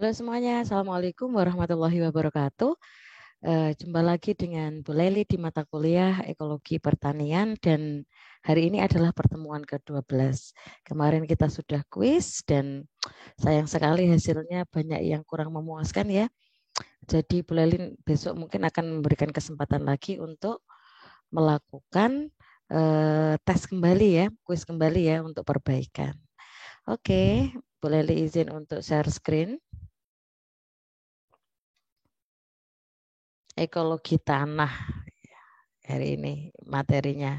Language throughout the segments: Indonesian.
Halo semuanya, Assalamualaikum warahmatullahi wabarakatuh. Jumpa lagi dengan Bu Leli di mata kuliah Ekologi Pertanian dan hari ini adalah pertemuan ke-12. Kemarin kita sudah kuis dan sayang sekali hasilnya banyak yang kurang memuaskan ya. Jadi Bu Leli besok mungkin akan memberikan kesempatan lagi untuk melakukan tes kembali ya, kuis kembali ya untuk perbaikan. Oke, Bu Leli izin untuk share screen. Ekologi tanah hari ini materinya.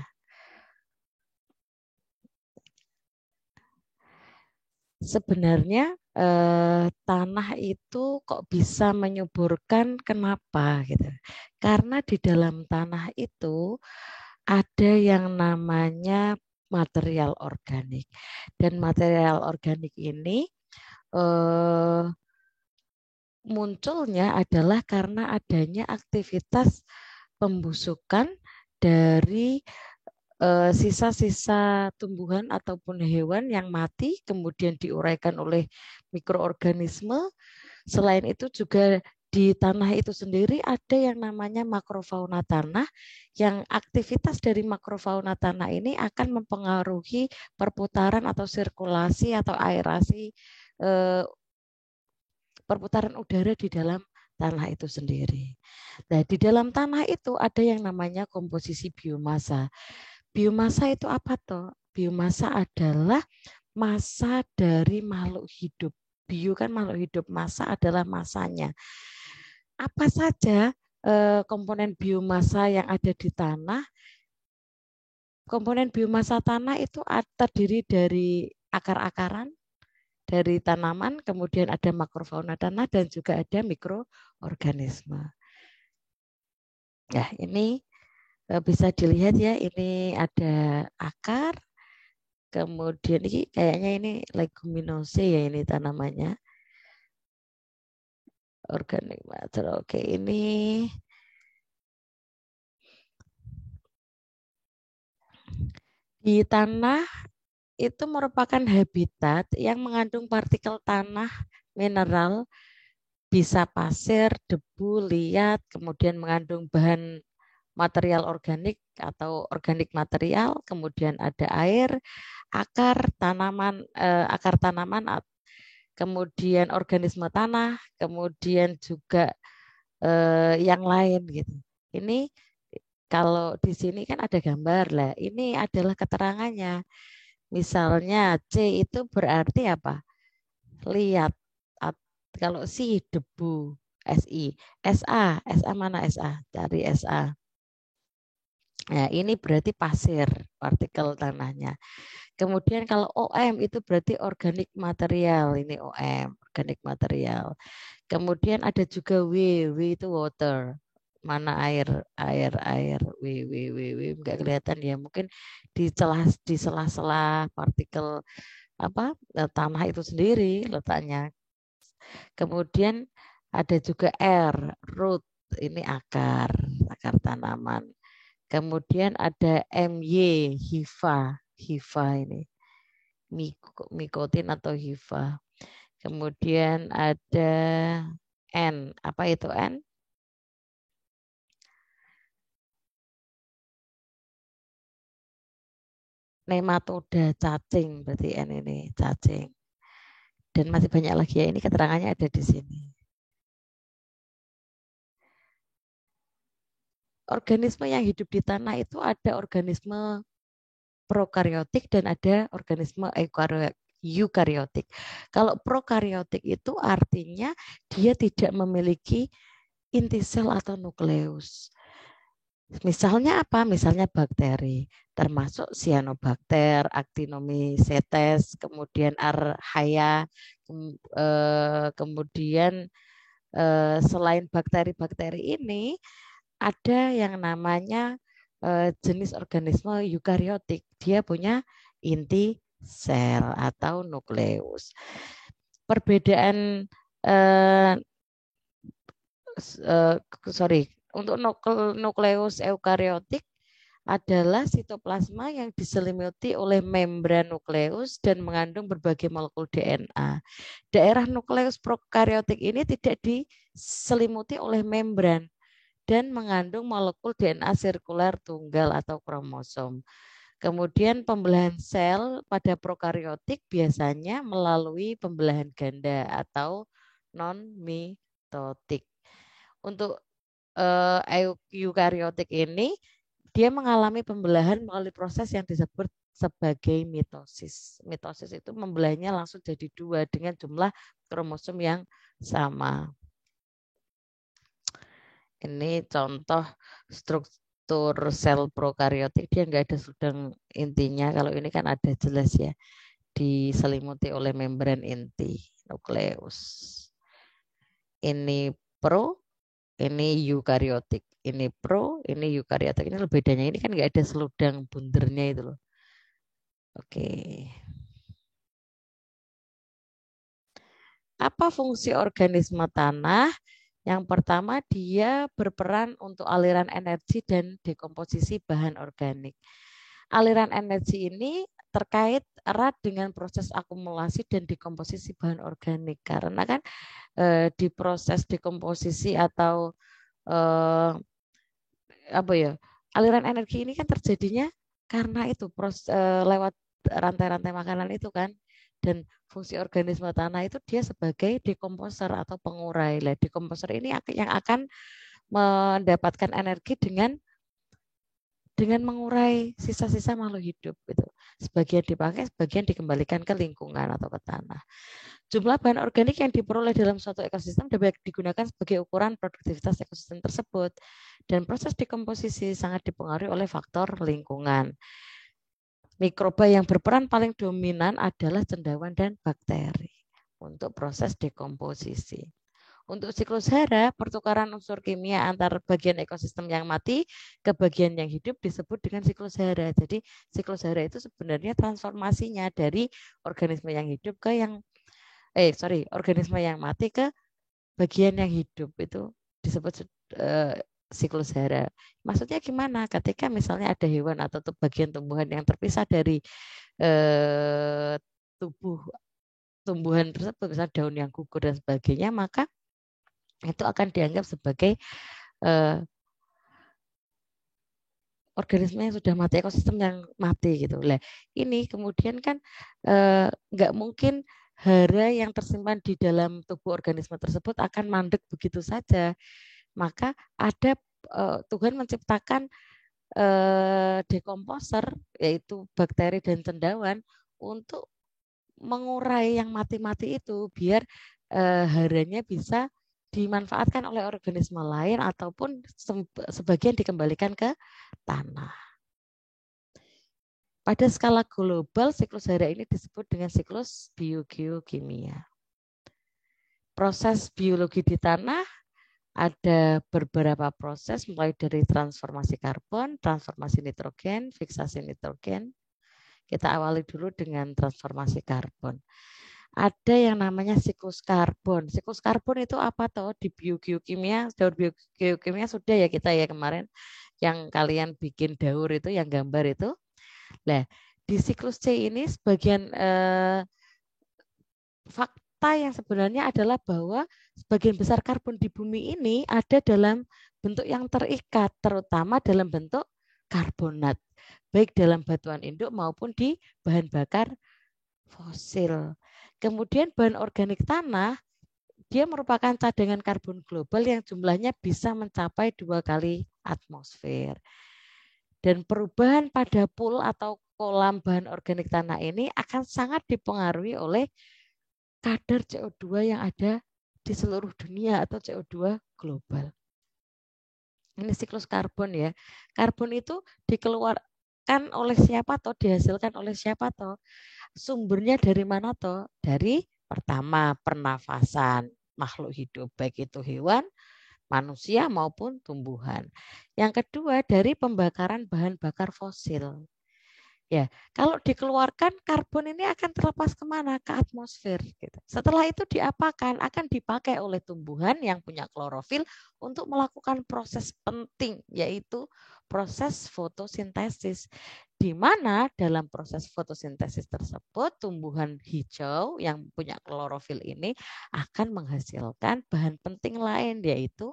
Sebenarnya tanah itu kok bisa menyuburkan, kenapa gitu? Karena di dalam tanah itu ada yang namanya material organik dan material organik ini eh, munculnya adalah karena adanya aktivitas pembusukan dari sisa-sisa tumbuhan ataupun hewan yang mati kemudian diuraikan oleh mikroorganisme. Selain itu juga di tanah itu sendiri ada yang namanya makrofauna tanah, yang aktivitas dari makrofauna tanah ini akan mempengaruhi perputaran atau sirkulasi atau aerasi perputaran udara di dalam tanah itu sendiri. Nah, di dalam tanah itu ada yang namanya komposisi biomasa. Biomasa itu apa toh? Biomasa adalah massa dari makhluk hidup. Bio kan makhluk hidup, massa adalah masanya. Apa saja komponen biomasa yang ada di tanah? Komponen biomasa tanah itu terdiri dari akar-akaran, dari tanaman, kemudian ada makrofauna tanah dan juga ada mikroorganisme. Nah, ini bisa dilihat ya, ini ada akar, kemudian ini kayaknya ini leguminosa ya ini tanamannya. Organic matter. Oke, ini di tanah itu merupakan habitat yang mengandung partikel tanah, mineral, bisa pasir, debu, liat, kemudian mengandung bahan material organik atau organik material, kemudian ada air, akar tanaman, kemudian organisme tanah, kemudian juga yang lain gitu. Ini kalau di sini kan ada gambar lah. Ini adalah keterangannya. Misalnya C itu berarti apa? Lihat. Kalau si debu, SI, SA mana SA? Cari SA. Nah, ini berarti pasir, partikel tanahnya. Kemudian kalau OM itu berarti organik material, ini OM, organik material. Kemudian ada juga W itu water. Mana air, W enggak kelihatan ya. Mungkin di sela-sela partikel apa tanah itu sendiri letaknya. Kemudian ada juga R, root, ini akar tanaman. Kemudian ada MY, hifa ini, mikotin atau hifa. Kemudian ada N, apa itu N? Nematoda, cacing, berarti N ini cacing. Dan masih banyak lagi ya, ini keterangannya ada di sini. Organisme yang hidup di tanah itu ada organisme prokaryotik dan ada organisme eukaryotik. Kalau prokaryotik itu artinya dia tidak memiliki inti sel atau nukleus. Misalnya apa? Misalnya bakteri, termasuk cyanobacter, actinomycetes, kemudian archaea, kemudian selain bakteri-bakteri ini ada yang namanya jenis organisme eukaryotik. Dia punya inti sel atau nukleus. Perbedaan eh, sorry, untuk nukleus eukaryotik adalah sitoplasma yang diselimuti oleh membran nukleus dan mengandung berbagai molekul DNA. Daerah nukleus prokariotik ini tidak diselimuti oleh membran dan mengandung molekul DNA sirkuler tunggal atau kromosom. Kemudian pembelahan sel pada prokariotik biasanya melalui pembelahan ganda atau non-mitotik. Untuk eukariotik ini dia mengalami pembelahan melalui proses yang disebut sebagai mitosis. Mitosis itu membelahnya langsung jadi 2 dengan jumlah kromosom yang sama. Ini contoh struktur sel prokariotik, dia nggak ada sudang intinya. Kalau ini kan ada jelas ya, diselimuti oleh membran inti nukleus. Ini pro, ini eukariotik. Ini pro, ini eukariotik. Ini bedanya, ini kan nggak ada seludang bundernya itu loh. Oke. Apa fungsi organisme tanah? Yang pertama, dia berperan untuk aliran energi dan dekomposisi bahan organik. Aliran energi ini terkait erat dengan proses akumulasi dan dekomposisi bahan organik. Karena kan di proses dekomposisi atau aliran energi ini kan terjadinya karena itu lewat rantai-rantai makanan itu kan. Dan fungsi organisme tanah itu dia sebagai dekomposer atau pengurai. Dekomposer ini yang akan mendapatkan energi dengan mengurai sisa-sisa makhluk hidup gitu. Sebagian dipakai, sebagian dikembalikan ke lingkungan atau ke tanah. Jumlah bahan organik yang diperoleh dalam suatu ekosistem dapat digunakan sebagai ukuran produktivitas ekosistem tersebut. Dan proses dekomposisi sangat dipengaruhi oleh faktor lingkungan. Mikroba yang berperan paling dominan adalah cendawan dan bakteri untuk proses dekomposisi. Untuk siklus hara, pertukaran unsur kimia antar bagian ekosistem yang mati ke bagian yang hidup disebut dengan siklus hara. Jadi siklus hara itu sebenarnya transformasinya dari organisme yang hidup ke organisme yang mati ke bagian yang hidup, itu disebut siklus hara. Maksudnya gimana? Ketika misalnya ada hewan atau bagian tumbuhan yang terpisah dari tumbuhan tersebut, misalnya daun yang gugur dan sebagainya, maka itu akan dianggap sebagai organisme yang sudah mati, ekosistem yang mati gitu. Lah, ini kemudian kan nggak mungkin hara yang tersimpan di dalam tubuh organisme tersebut akan mandek begitu saja. Maka ada Tuhan menciptakan dekomposer, yaitu bakteri dan cendawan, untuk mengurai yang mati-mati itu biar haranya bisa dimanfaatkan oleh organisme lain ataupun sebagian dikembalikan ke tanah. Pada skala global, siklus hara ini disebut dengan siklus biogeokimia. Proses biologi di tanah ada beberapa proses, mulai dari transformasi karbon, transformasi nitrogen, fiksasi nitrogen. Kita awali dulu dengan transformasi karbon. Ada yang namanya siklus karbon. Siklus karbon itu apa toh? Di biogeokimia, daur biogeokimia sudah ya kita ya kemarin yang kalian bikin daur itu, yang gambar itu. Nah, di siklus C ini sebagian fakta yang sebenarnya adalah bahwa sebagian besar karbon di bumi ini ada dalam bentuk yang terikat, terutama dalam bentuk karbonat, baik dalam batuan induk maupun di bahan bakar fosil. Kemudian bahan organik tanah, dia merupakan cadangan karbon global yang jumlahnya bisa mencapai 2 kali atmosfer. Dan perubahan pada pool atau kolam bahan organik tanah ini akan sangat dipengaruhi oleh kadar CO2 yang ada di seluruh dunia atau CO2 global. Ini siklus karbon ya. Karbon itu dikeluarkan oleh siapa toh, dihasilkan oleh siapa toh? Sumbernya dari mana toh? Dari pertama pernafasan makhluk hidup, baik itu hewan, manusia maupun tumbuhan. Yang kedua dari pembakaran bahan bakar fosil. Ya, kalau dikeluarkan karbon ini akan terlepas kemana? Ke atmosfer. Gitu. Setelah itu diapakan? Akan dipakai oleh tumbuhan yang punya klorofil untuk melakukan proses penting, yaitu proses fotosintesis, di mana dalam proses fotosintesis tersebut tumbuhan hijau yang punya klorofil ini akan menghasilkan bahan penting lain, yaitu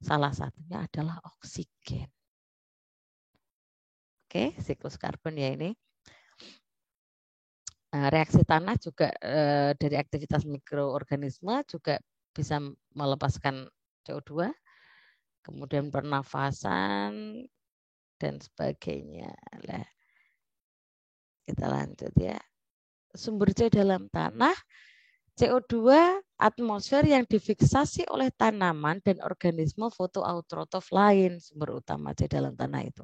salah satunya adalah oksigen. Oke, siklus karbon ya ini. Reaksi tanah juga dari aktivitas mikroorganisme juga bisa melepaskan CO2, kemudian pernafasan dan sebagainya. Nah, kita lanjut ya. Sumber CO dalam tanah, CO2 atmosfer yang difiksasi oleh tanaman dan organisme fotoautrotrof lain, sumber utama CO dalam tanah itu.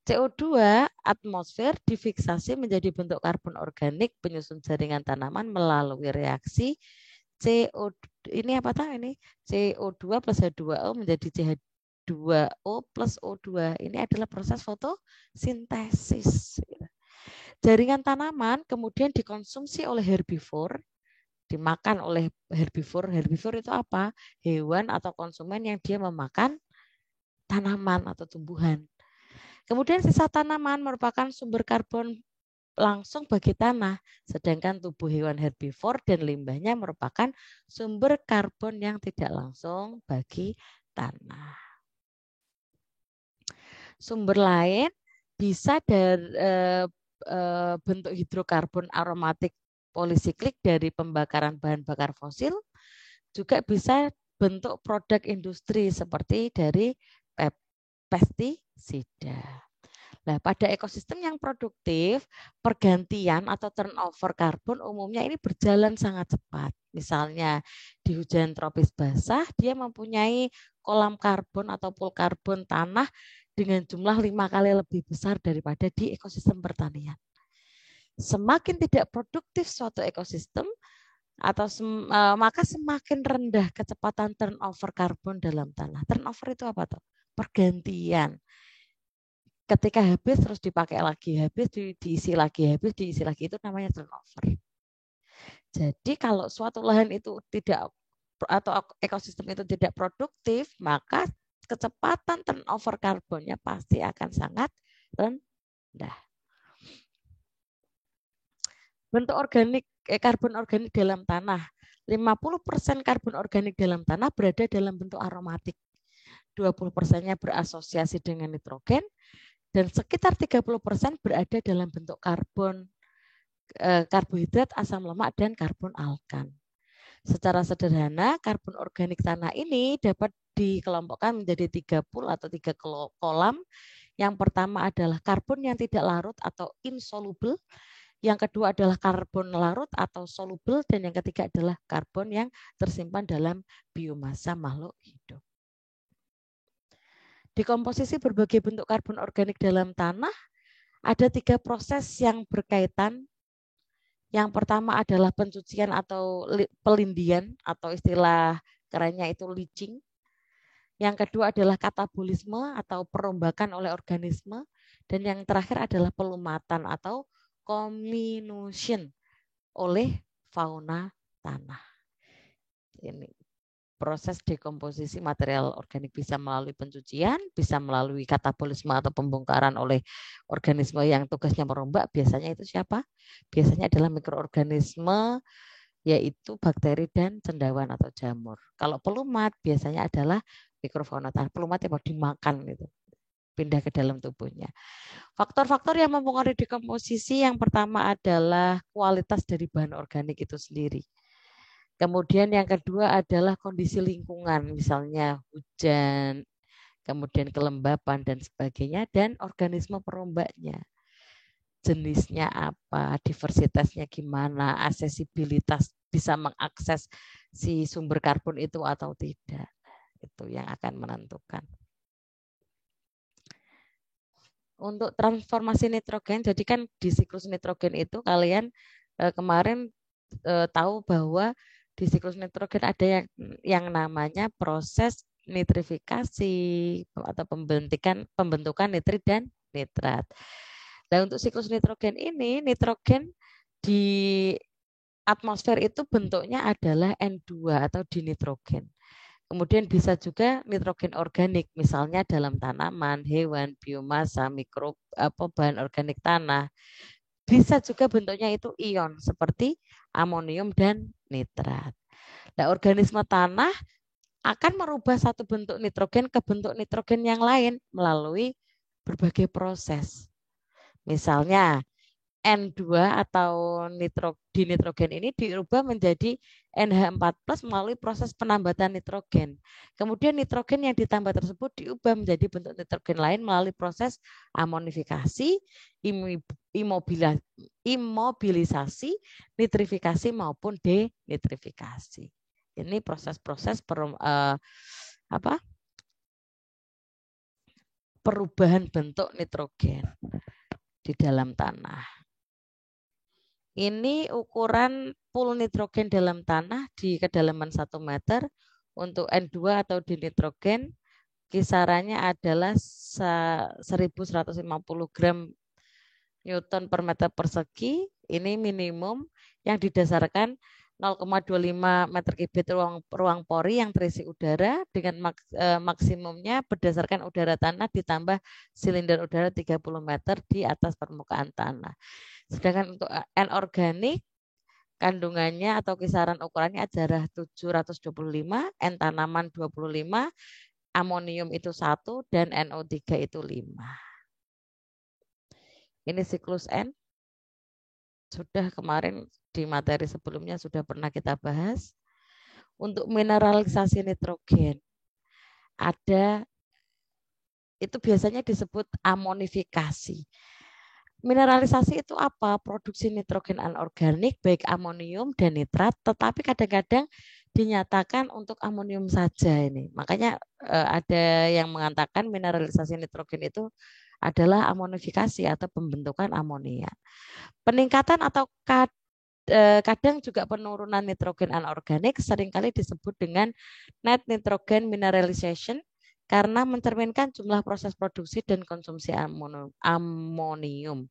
CO2 atmosfer difiksasi menjadi bentuk karbon organik penyusun jaringan tanaman melalui reaksi CO ini apa tahu ini? CO2 plus H2O menjadi CH2O plus O2. Ini adalah proses fotosintesis. Jaringan tanaman kemudian dikonsumsi oleh herbivore, dimakan oleh herbivore. Herbivore itu apa? Hewan atau konsumen yang dia memakan tanaman atau tumbuhan. Kemudian sisa tanaman merupakan sumber karbon langsung bagi tanah, sedangkan tubuh hewan herbivore dan limbahnya merupakan sumber karbon yang tidak langsung bagi tanah. Sumber lain bisa dari bentuk hidrokarbon aromatik polisiklik dari pembakaran bahan bakar fosil, juga bisa bentuk produk industri seperti dari pestisida. Nah, pada ekosistem yang produktif, pergantian atau turnover karbon umumnya ini berjalan sangat cepat. Misalnya di hujan tropis basah, dia mempunyai kolam karbon atau pool karbon tanah dengan jumlah 5 kali lebih besar daripada di ekosistem pertanian. Semakin tidak produktif suatu ekosistem, maka semakin rendah kecepatan turnover karbon dalam tanah. Turnover itu apa tuh? Pergantian. Ketika habis terus dipakai lagi, habis diisi lagi, habis diisi lagi, itu namanya turnover. Jadi kalau suatu lahan itu tidak atau ekosistem itu tidak produktif, maka kecepatan turnover karbonnya pasti akan sangat rendah. Bentuk organik karbon organik dalam tanah. 50% karbon organik dalam tanah berada dalam bentuk aromatik. 20%-nya berasosiasi dengan nitrogen dan sekitar 30% berada dalam bentuk karbon, karbohidrat, asam lemak, dan karbon alkan. Secara sederhana, karbon organik tanah ini dapat dikelompokkan menjadi 3 pool atau 3 kolam. Yang pertama adalah karbon yang tidak larut atau insoluble. Yang kedua adalah karbon larut atau soluble. Dan yang ketiga adalah karbon yang tersimpan dalam biomasa makhluk hidup. Di komposisi berbagai bentuk karbon organik dalam tanah, ada 3 proses yang berkaitan. Yang pertama adalah pencucian atau pelindian atau istilah kerennya itu leaching. Yang kedua adalah katabolisme atau perombakan oleh organisme. Dan yang terakhir adalah pelumatan atau comminution oleh fauna tanah. Ini proses dekomposisi material organik bisa melalui pencucian, bisa melalui katabolisme atau pembongkaran oleh organisme yang tugasnya merombak. Biasanya itu siapa? Biasanya adalah mikroorganisme, yaitu bakteri dan cendawan atau jamur. Kalau pelumat biasanya adalah mikrofauna tanah. Pelumat yang mau dimakan itu, pindah ke dalam tubuhnya. Faktor-faktor yang mempengaruhi dekomposisi yang pertama adalah kualitas dari bahan organik itu sendiri. Kemudian yang kedua adalah kondisi lingkungan, misalnya hujan, kemudian kelembapan dan sebagainya, dan organisme perombaknya. Jenisnya apa, diversitasnya gimana, aksesibilitas bisa mengakses si sumber karbon itu atau tidak. Itu yang akan menentukan. Untuk transformasi nitrogen, jadi kan di siklus nitrogen itu kalian kemarin tahu bahwa di siklus nitrogen ada yang namanya proses nitrifikasi atau pembentukan nitrit dan nitrat. Nah, untuk siklus nitrogen ini, nitrogen di atmosfer itu bentuknya adalah N2 atau dinitrogen. Kemudian bisa juga nitrogen organik, misalnya dalam tanaman, hewan, biomasa, bahan organik tanah. Bisa juga bentuknya itu ion seperti amonium dan nitrat. Nah, organisme tanah akan merubah satu bentuk nitrogen ke bentuk nitrogen yang lain melalui berbagai proses. Misalnya N2 atau dinitrogen ini diubah menjadi NH4+ melalui proses penambatan nitrogen. Kemudian nitrogen yang ditambah tersebut diubah menjadi bentuk nitrogen lain melalui proses amonifikasi, imobilisasi, nitrifikasi maupun denitrifikasi. Ini proses-proses perubahan bentuk nitrogen di dalam tanah. Ini ukuran pool nitrogen dalam tanah di kedalaman 1 meter. Untuk N2 atau dinitrogen kisarannya adalah 1150 gram Newton per meter persegi. Ini minimum yang didasarkan 0,25 meter kubik ruang pori yang terisi udara dengan maksimumnya berdasarkan udara tanah ditambah silinder udara 30 meter di atas permukaan tanah. Sedangkan untuk N-organik kandungannya atau kisaran ukurannya adalah 725, N tanaman 25, amonium itu 1 dan NO3 itu 5. Ini siklus N. Sudah kemarin di materi sebelumnya sudah pernah kita bahas. Untuk mineralisasi nitrogen ada itu biasanya disebut amonifikasi. Mineralisasi itu apa? Produksi nitrogen anorganik baik amonium dan nitrat, tetapi kadang-kadang dinyatakan untuk amonium saja ini. Makanya ada yang mengatakan mineralisasi nitrogen itu adalah amonifikasi atau pembentukan amonia. Peningkatan atau kadang juga penurunan nitrogen anorganik seringkali disebut dengan net nitrogen mineralization karena mencerminkan jumlah proses produksi dan konsumsi amonium.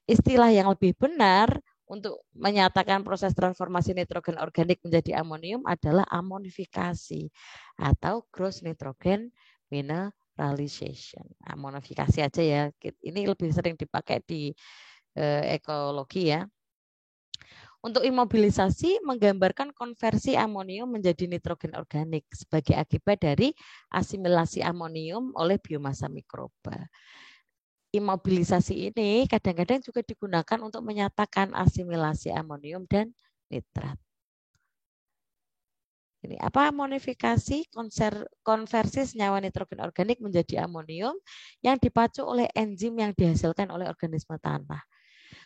Istilah yang lebih benar untuk menyatakan proses transformasi nitrogen organik menjadi amonium adalah amonifikasi atau gross nitrogen mineralization. Amonifikasi aja ya. Ini lebih sering dipakai di ekologi ya. Untuk imobilisasi menggambarkan konversi amonium menjadi nitrogen organik sebagai akibat dari asimilasi amonium oleh biomasa mikroba. Imobilisasi ini kadang-kadang juga digunakan untuk menyatakan asimilasi amonium dan nitrat. Ini apa amonifikasi? Konversi senyawa nitrogen organik menjadi amonium yang dipacu oleh enzim yang dihasilkan oleh organisme tanah.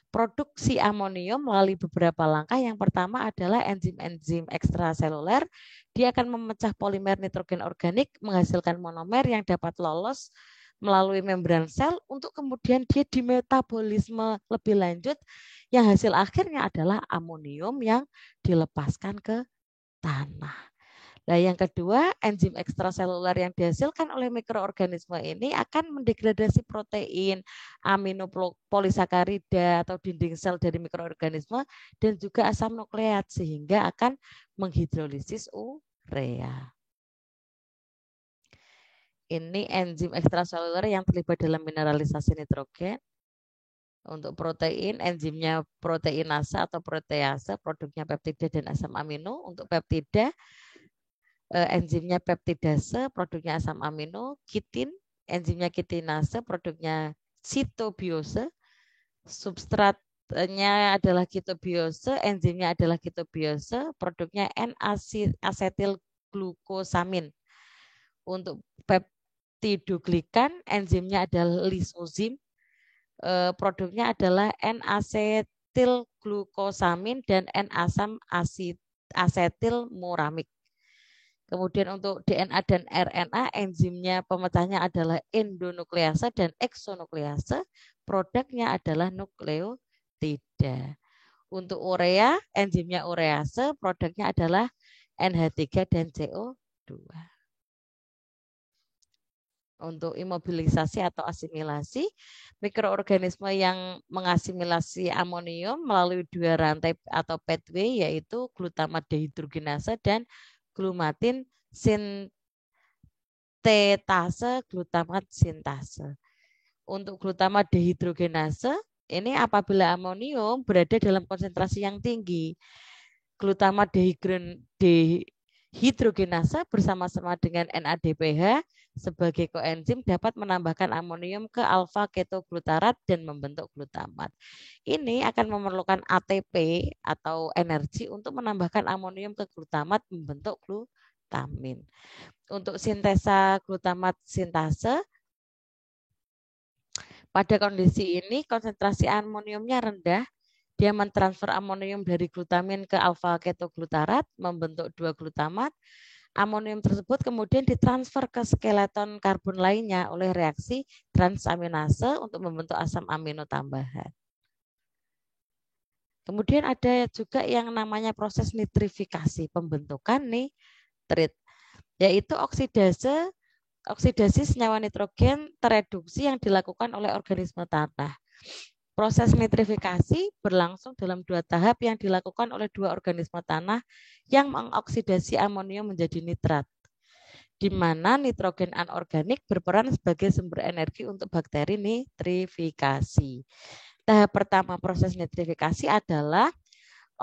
Produksi amonium melalui beberapa langkah. Yang pertama adalah enzim-enzim ekstraseluler. Dia akan memecah polimer nitrogen organik menghasilkan monomer yang dapat lolos melalui membran sel untuk kemudian dia dimetabolisme lebih lanjut yang hasil akhirnya adalah amonium yang dilepaskan ke tanah. Nah, yang kedua, enzim ekstraseluler yang dihasilkan oleh mikroorganisme ini akan mendegradasi protein, aminopolisakarida atau dinding sel dari mikroorganisme dan juga asam nukleat sehingga akan menghidrolisis urea. Ini enzim ekstraseluler yang terlibat dalam mineralisasi nitrogen. Untuk protein, enzimnya proteinase atau protease, produknya peptida dan asam amino. Untuk peptida, enzimnya peptidase, produknya asam amino. Kitin, enzimnya kitinase, produknya sitobiose. Substratnya adalah ketobiose, enzimnya adalah ketobiose, produknya N-asetil glukosamin. Untuk peptidoglikan, enzimnya adalah lisozim, produknya adalah N-asetil glukosamin dan N-asam asetil muramik. Kemudian untuk DNA dan RNA, enzimnya pemecahnya adalah endonuklease dan eksonuklease. Produknya adalah nukleotida. Untuk urea, enzimnya urease, produknya adalah NH3 dan CO2. Untuk imobilisasi atau asimilasi, mikroorganisme yang mengasimilasi amonium melalui dua rantai atau pathway yaitu glutamat dehidrogenase dan glumatin tetase, glutamat sintase. Untuk glutamat dehidrogenase, ini apabila amonium berada dalam konsentrasi yang tinggi. Glutamat dehidrogenase bersama-sama dengan NADPH sebagai koenzim dapat menambahkan amonium ke alfa ketoglutarat dan membentuk glutamat. Ini akan memerlukan ATP atau energi untuk menambahkan amonium ke glutamat membentuk glutamin. Untuk sintesa glutamat sintase, pada kondisi ini konsentrasi amoniumnya rendah. Dia mentransfer amonium dari glutamin ke alfa ketoglutarat membentuk 2 glutamat. Amonium tersebut kemudian ditransfer ke skeleton karbon lainnya oleh reaksi transaminase untuk membentuk asam amino tambahan. Kemudian ada juga yang namanya proses nitrifikasi, pembentukan nitrit, yaitu oksidasi senyawa nitrogen tereduksi yang dilakukan oleh organisme tanah. Proses nitrifikasi berlangsung dalam 2 tahap yang dilakukan oleh 2 organisme tanah yang mengoksidasi amonium menjadi nitrat, di mana nitrogen anorganik berperan sebagai sumber energi untuk bakteri nitrifikasi. Tahap pertama proses nitrifikasi adalah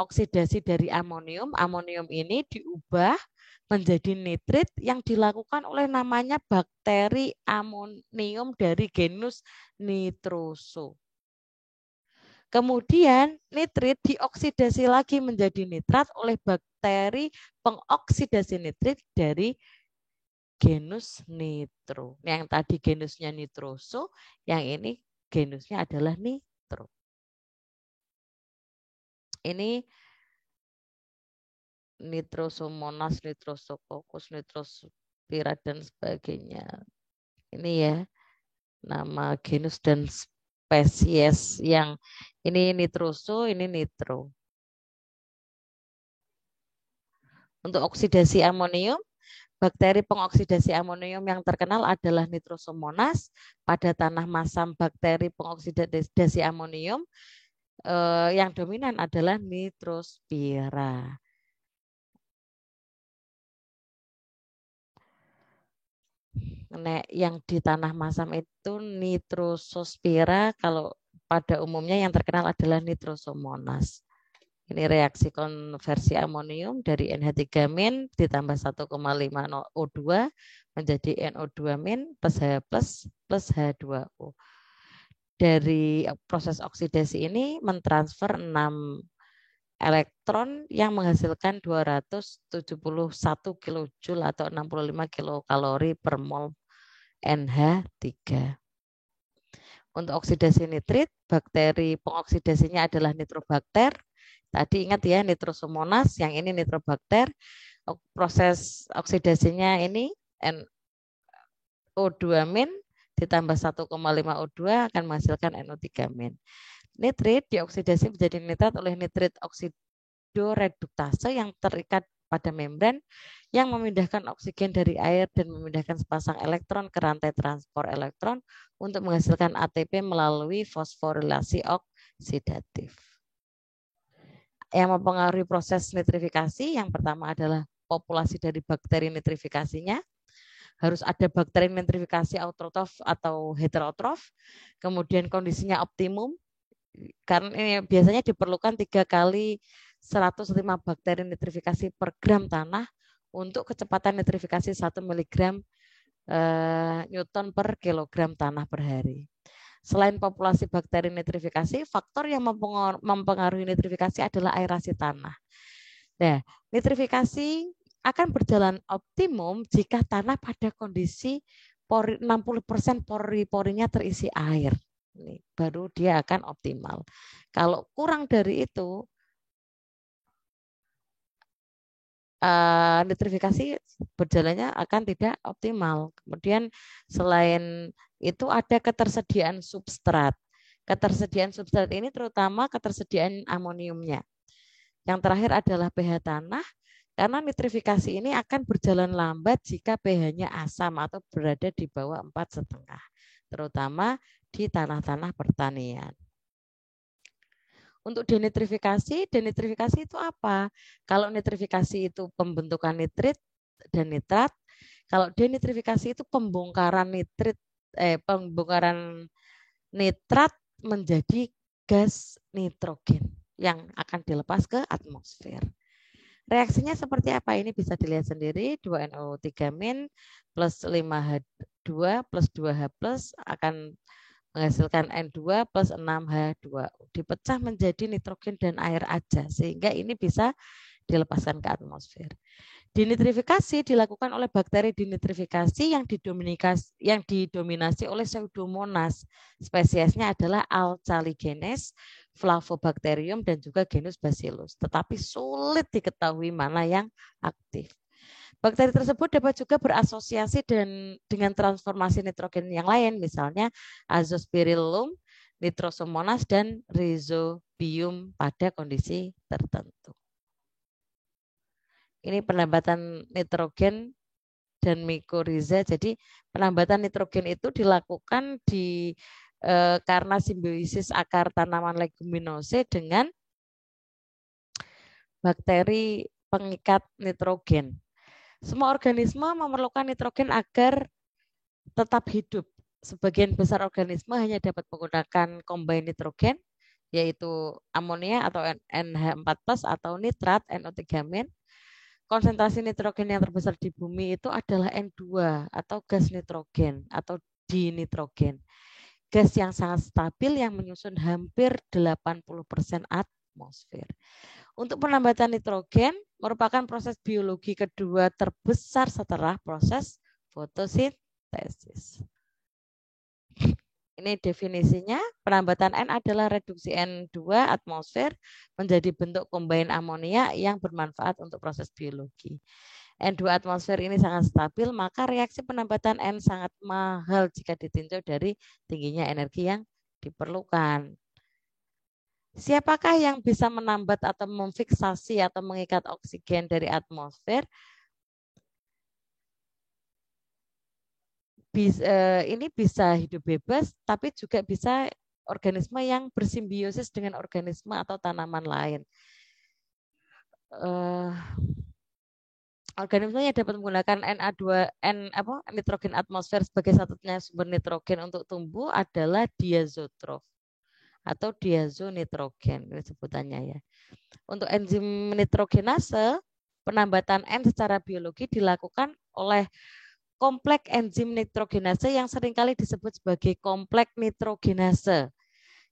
oksidasi dari amonium. Amonium ini diubah menjadi nitrit yang dilakukan oleh namanya bakteri amonium dari genus Nitroso. Kemudian nitrit dioksidasi lagi menjadi nitrat oleh bakteri pengoksidasi nitrit dari genus Nitro. Yang tadi genusnya Nitroso, yang ini genusnya adalah Nitro. Ini Nitrosomonas, Nitrosococcus, Nitrospira dan sebagainya. Ini ya nama genus dan spesies yang ini Nitroso, ini Nitro. Untuk oksidasi amonium, bakteri pengoksidasi amonium yang terkenal adalah Nitrosomonas. Pada tanah masam bakteri pengoksidasi amonium yang dominan adalah Nitrospira. Yang di tanah masam itu Nitrosospira, kalau pada umumnya yang terkenal adalah Nitrosomonas. Ini reaksi konversi amonium dari NH3- ditambah 1,5 O2 menjadi NO2- plus H plus H2O. Dari proses oksidasi ini mentransfer 6 elektron yang menghasilkan 271 kilojoule atau 65 kilokalori per mol NH3. Untuk oksidasi nitrit, bakteri pengoksidasinya adalah nitrobakter. Tadi ingat ya Nitrosomonas, yang ini nitrobakter. Proses oksidasinya ini NO2- ditambah 1,5 O2 akan menghasilkan NO3-. Nitrit dioksidasi menjadi nitrat oleh nitrit oksidoreduktase yang terikat pada membran yang memindahkan oksigen dari air dan memindahkan sepasang elektron ke rantai transport elektron untuk menghasilkan ATP melalui fosforilasi oksidatif. Yang mempengaruhi proses nitrifikasi, yang pertama adalah populasi dari bakteri nitrifikasinya. Harus ada bakteri nitrifikasi autotrof atau heterotrof. Kemudian kondisinya optimum, karena ini biasanya diperlukan 3 kali 105 bakteri nitrifikasi per gram tanah untuk kecepatan nitrifikasi 1 mg Newton per kilogram tanah per hari. Selain populasi bakteri nitrifikasi, faktor yang mempengaruhi nitrifikasi adalah aerasi tanah. Nah, nitrifikasi akan berjalan optimum jika tanah pada kondisi 60% pori-porinya terisi air. Ini baru dia akan optimal. Kalau kurang dari itu, nitrifikasi berjalannya akan tidak optimal. Kemudian selain itu ada ketersediaan substrat. Ketersediaan substrat ini terutama ketersediaan amoniumnya. Yang terakhir adalah pH tanah, karena nitrifikasi ini akan berjalan lambat jika pH-nya asam atau berada di bawah 4,5, terutama di tanah-tanah pertanian. Untuk denitrifikasi itu apa? Kalau nitrifikasi itu pembentukan nitrit dan nitrat, Kalau denitrifikasi itu pembongkaran pembongkaran nitrat menjadi gas nitrogen yang akan dilepas ke atmosfer. Reaksinya seperti apa? Ini bisa dilihat sendiri. 2NO3- plus 5H2 plus 2H plus akan menghasilkan N2 plus 6H2O. Dipecah menjadi nitrogen dan air aja. Sehingga ini bisa dilepaskan ke atmosfer. Denitrifikasi dilakukan oleh bakteri denitrifikasi yang didominasi oleh Pseudomonas. Spesiesnya adalah Alcaligenes, Flavobacterium, dan juga genus Bacillus. Tetapi sulit diketahui mana yang aktif. Bakteri tersebut dapat juga berasosiasi dengan transformasi nitrogen yang lain, misalnya Azospirillum, Nitrosomonas, dan Rhizobium pada kondisi tertentu. Ini penambatan nitrogen dan mikoriza. Jadi penambatan nitrogen itu dilakukan karena simbiosis akar tanaman leguminosa dengan bakteri pengikat nitrogen. Semua organisme memerlukan nitrogen agar tetap hidup. Sebagian besar organisme hanya dapat menggunakan combine nitrogen, yaitu amonia atau NH4+ atau nitrat NO3-. Konsentrasi nitrogen yang terbesar di bumi itu adalah N2 atau gas nitrogen atau dinitrogen. Gas yang sangat stabil yang menyusun hampir 80% atmosfer. Untuk penambatan nitrogen merupakan proses biologi kedua terbesar setelah proses fotosintesis. Ini definisinya, penambatan N adalah reduksi N2 atmosfer menjadi bentuk combine amonia yang bermanfaat untuk proses biologi. N2 atmosfer ini sangat stabil, maka reaksi penambatan N sangat mahal jika ditinjau dari tingginya energi yang diperlukan. Siapakah yang bisa menambat atau memfiksasi atau mengikat oksigen dari atmosfer? Ini bisa hidup bebas, tapi juga bisa organisme yang bersimbiosis dengan organisme atau tanaman lain. Organisme yang dapat menggunakan nitrogen atmosfer sebagai satunya sumber nitrogen untuk tumbuh adalah diazotrof atau diazonitrogen, ini sebutannya ya. Untuk enzim nitrogenase, penambatan N secara biologi dilakukan oleh kompleks enzim nitrogenase yang seringkali disebut sebagai kompleks nitrogenase.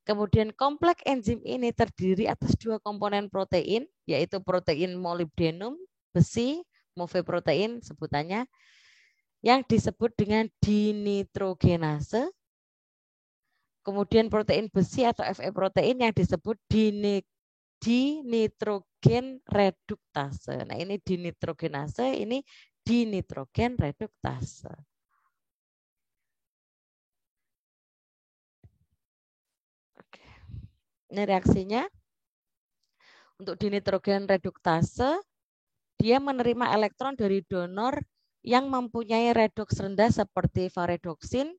Kemudian kompleks enzim ini terdiri atas dua komponen protein, yaitu protein molybdenum, besi, MOVE-protein sebutannya, yang disebut dengan dinitrogenase. Kemudian protein besi atau Fe-protein yang disebut dinitrogen reduktase. Nah, ini dinitrogenase, ini dinitrogen reduktase. Oke. Ini reaksinya. Untuk dinitrogen reduktase, dia menerima elektron dari donor yang mempunyai redoks rendah seperti varedoksin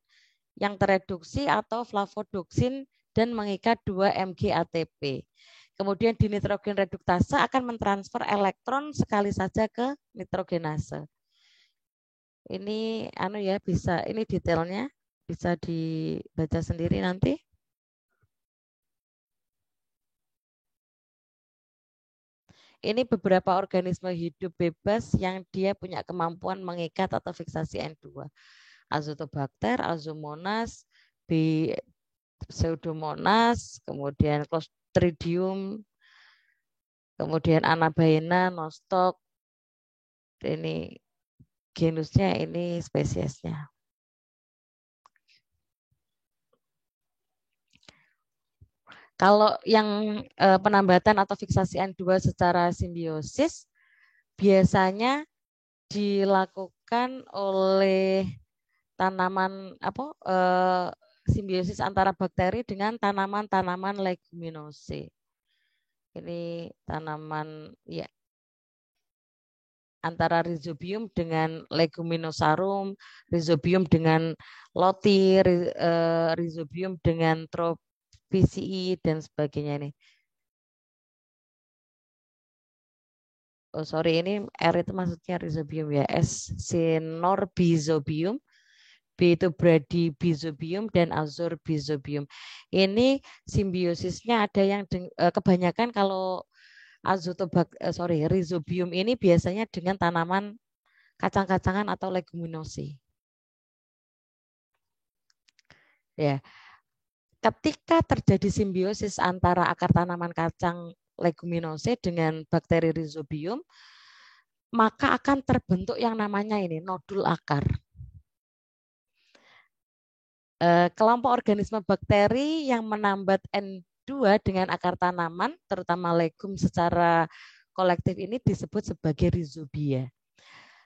yang tereduksi atau flavodoksin dan mengikat 2 Mg ATP. Kemudian dinitrogen reduktase akan mentransfer elektron sekali saja ke nitrogenase. Ini bisa ini detailnya bisa dibaca sendiri nanti. Ini beberapa organisme hidup bebas yang dia punya kemampuan mengikat atau fiksasi N2. Azotobacter, Azomonas, Pseudomonas, kemudian Clostridium, kemudian Anabaena, Nostoc. Ini genusnya, ini spesiesnya. Kalau yang penambatan atau fiksasi N2 secara simbiosis biasanya dilakukan oleh tanaman simbiosis antara bakteri dengan tanaman-tanaman leguminosae. Ini tanaman ya antara Rhizobium dengan Leguminosarum, Rhizobium dengan Loti, Rhizobium dengan Tropicii dan sebagainya ini. oh sorry, ini R itu maksudnya rhizobium ya, S Synorhizobium, B itu Bradybizobium, dan Azorhizobium. Ini simbiosisnya ada yang kebanyakan kalau rhizobium ini biasanya dengan tanaman kacang-kacangan atau leguminosi. Ya, ketika terjadi simbiosis antara akar tanaman kacang leguminosa dengan bakteri rhizobium, maka akan terbentuk yang namanya ini nodul akar. Kelompok organisme bakteri yang menambat N2 dengan akar tanaman, terutama legum secara kolektif ini disebut sebagai rhizobia.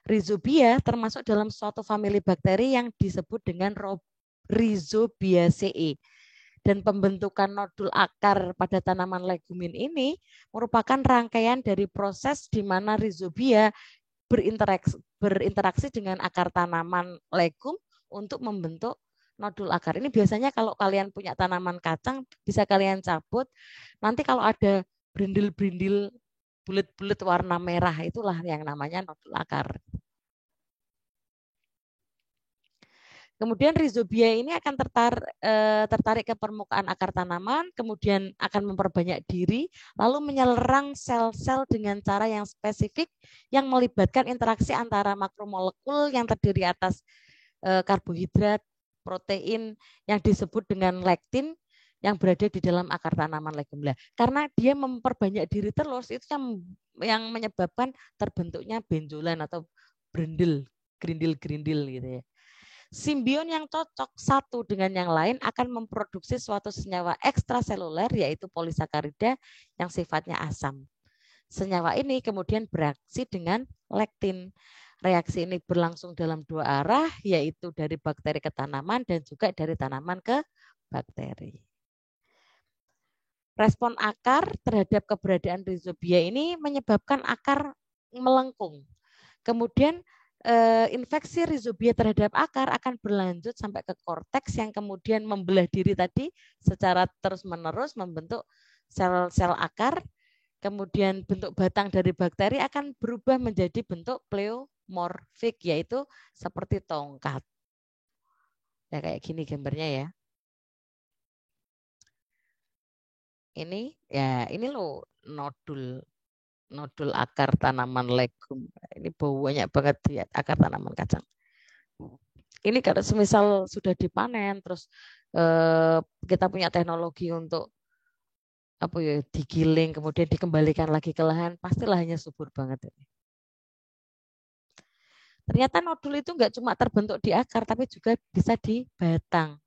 Rhizobia termasuk dalam suatu famili bakteri yang disebut dengan Rhizobiaceae. Dan pembentukan nodul akar pada tanaman legumin ini merupakan rangkaian dari proses di mana rhizobia berinteraksi dengan akar tanaman legum untuk membentuk nodul akar. Ini biasanya kalau kalian punya tanaman kacang bisa kalian cabut. Nanti kalau ada berindil-berindil bulat-bulat warna merah, itulah yang namanya nodul akar. Kemudian rhizobia ini akan tertarik ke permukaan akar tanaman, kemudian akan memperbanyak diri, lalu menyerang sel-sel dengan cara yang spesifik yang melibatkan interaksi antara makromolekul yang terdiri atas karbohidrat, protein yang disebut dengan lektin yang berada di dalam akar tanaman legum. Karena dia memperbanyak diri terus, itu yang menyebabkan terbentuknya benjolan atau gerindil-gerindil gitu ya. Simbion yang cocok satu dengan yang lain akan memproduksi suatu senyawa ekstraseluler yaitu polisakarida yang sifatnya asam. Senyawa ini kemudian bereaksi dengan lektin. Reaksi ini berlangsung dalam dua arah yaitu dari bakteri ke tanaman dan juga dari tanaman ke bakteri. Respon akar terhadap keberadaan rhizobia ini menyebabkan akar melengkung. Kemudian infeksi rhizobia terhadap akar akan berlanjut sampai ke korteks yang kemudian membelah diri tadi secara terus-menerus membentuk sel-sel akar. Kemudian bentuk batang dari bakteri akan berubah menjadi bentuk pleomorfik, yaitu seperti tongkat. Ya kayak gini gambarnya ya. Ini loh nodul akar tanaman legum. Ini banyak banget ya akar tanaman kacang. Ini kalau semisal sudah dipanen, terus kita punya teknologi untuk digiling, kemudian dikembalikan lagi ke lahan, pasti lahannya subur banget ini. Ternyata nodul itu nggak cuma terbentuk di akar, tapi juga bisa di batang.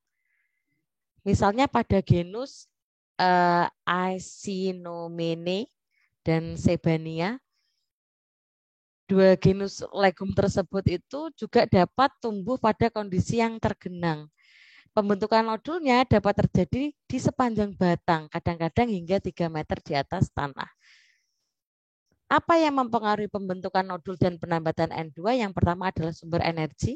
Misalnya pada genus Aicinomene dan Sebania, dua genus legum tersebut itu juga dapat tumbuh pada kondisi yang tergenang. Pembentukan nodulnya dapat terjadi di sepanjang batang, kadang-kadang hingga 3 meter di atas tanah. Apa yang mempengaruhi pembentukan nodul dan penambatan N2? Yang pertama adalah sumber energi.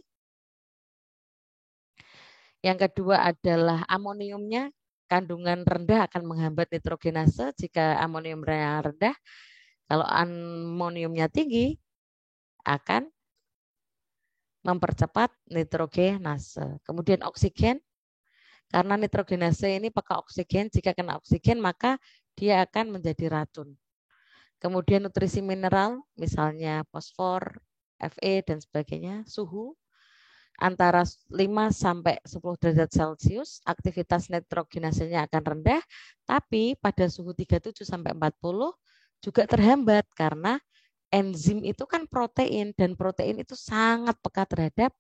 Yang kedua adalah amoniumnya. Kandungan rendah akan menghambat nitrogenase jika amoniumnya rendah. Kalau amoniumnya tinggi, akan mempercepat nitrogenase. Kemudian oksigen, karena nitrogenase ini peka oksigen, jika kena oksigen maka dia akan menjadi racun. Kemudian nutrisi mineral, misalnya fosfor, Fe, dan sebagainya. Suhu, antara 5 sampai 10 derajat Celcius, aktivitas nitrogenasenya akan rendah, tapi pada suhu 37 sampai 40 juga terhambat karena enzim itu kan protein dan protein itu sangat peka terhadap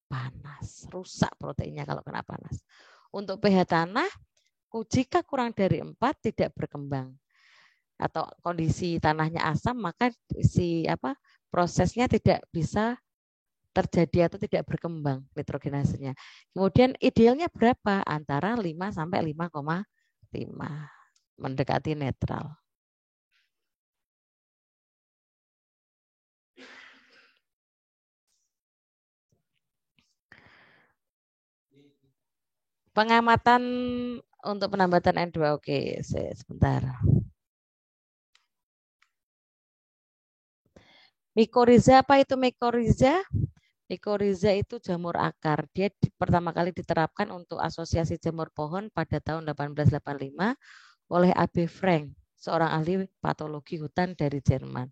panas. Rusak proteinnya kalau kena panas. Untuk pH tanah, jika kurang dari 4 tidak berkembang atau kondisi tanahnya asam, maka prosesnya tidak bisa terjadi atau tidak berkembang nitrogenasenya. Kemudian idealnya berapa? Antara 5 sampai 5,5, mendekati netral. Pengamatan untuk penambatan N2. Oke, sebentar. Mikoriza, apa itu mikoriza? Mikoriza itu jamur akar. Dia pertama kali diterapkan untuk asosiasi jamur pohon pada tahun 1885 oleh A.B. Frank, seorang ahli patologi hutan dari Jerman.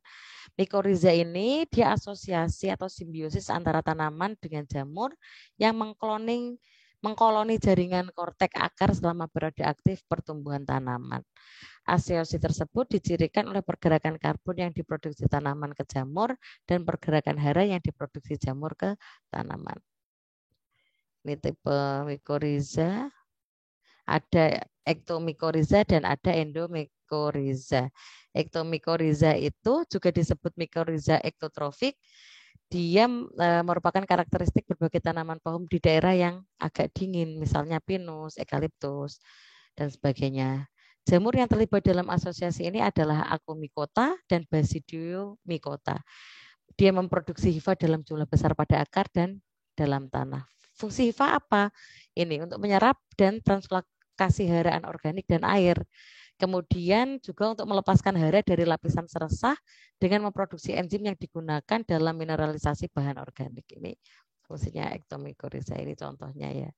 Mikoriza ini dia asosiasi atau simbiosis antara tanaman dengan jamur yang mengkoloni jaringan kortek akar selama periode aktif pertumbuhan tanaman. Asiosi tersebut dicirikan oleh pergerakan karbon yang diproduksi tanaman ke jamur dan pergerakan hara yang diproduksi jamur ke tanaman. Ini tipe mikoriza. Ada ektomikoriza dan ada endomikoriza. Ektomikoriza itu juga disebut mikoriza ektotrofik. Dia merupakan karakteristik berbagai tanaman pohon di daerah yang agak dingin, misalnya pinus, eukaliptus, dan sebagainya. Jamur yang terlibat dalam asosiasi ini adalah Akomikota dan Basidiomycota. Dia memproduksi hifa dalam jumlah besar pada akar dan dalam tanah. Fungsi hifa apa? Ini untuk menyerap dan translokasi hara anorganik dan air. Kemudian juga untuk melepaskan hara dari lapisan seresah dengan memproduksi enzim yang digunakan dalam mineralisasi bahan organik. Ini fungsinya ektomikoriza. Ini contohnya ya.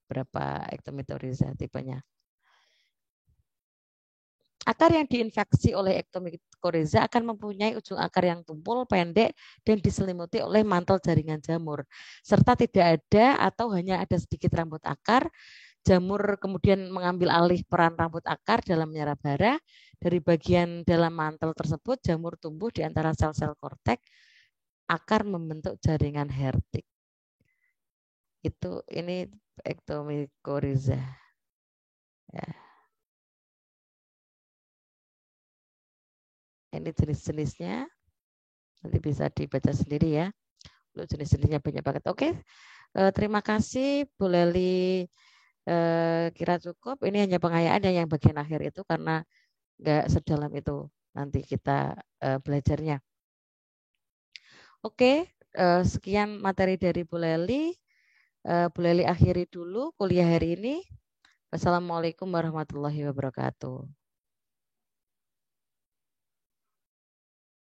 Berapa ektomikoriza tipenya. Akar yang diinfeksi oleh ektomikoriza akan mempunyai ujung akar yang tumpul, pendek, dan diselimuti oleh mantel jaringan jamur. Serta tidak ada atau hanya ada sedikit rambut akar. Jamur kemudian mengambil alih peran rambut akar dalam menyerap hara. Dari bagian dalam mantel tersebut, jamur tumbuh di antara sel-sel kortek. Akar membentuk jaringan hertik. Ini ektomikoriza. Ya. Ini jenis-jenisnya. Nanti bisa dibaca sendiri ya. Jenis-jenisnya banyak banget. Oke, terima kasih Bu Leli. Kira cukup. Ini hanya pengayaan yang bagian akhir itu karena nggak sedalam itu nanti kita belajarnya. Oke, sekian materi dari Bu Leli. Bu Leli akhiri dulu kuliah hari ini. Wassalamualaikum warahmatullahi wabarakatuh.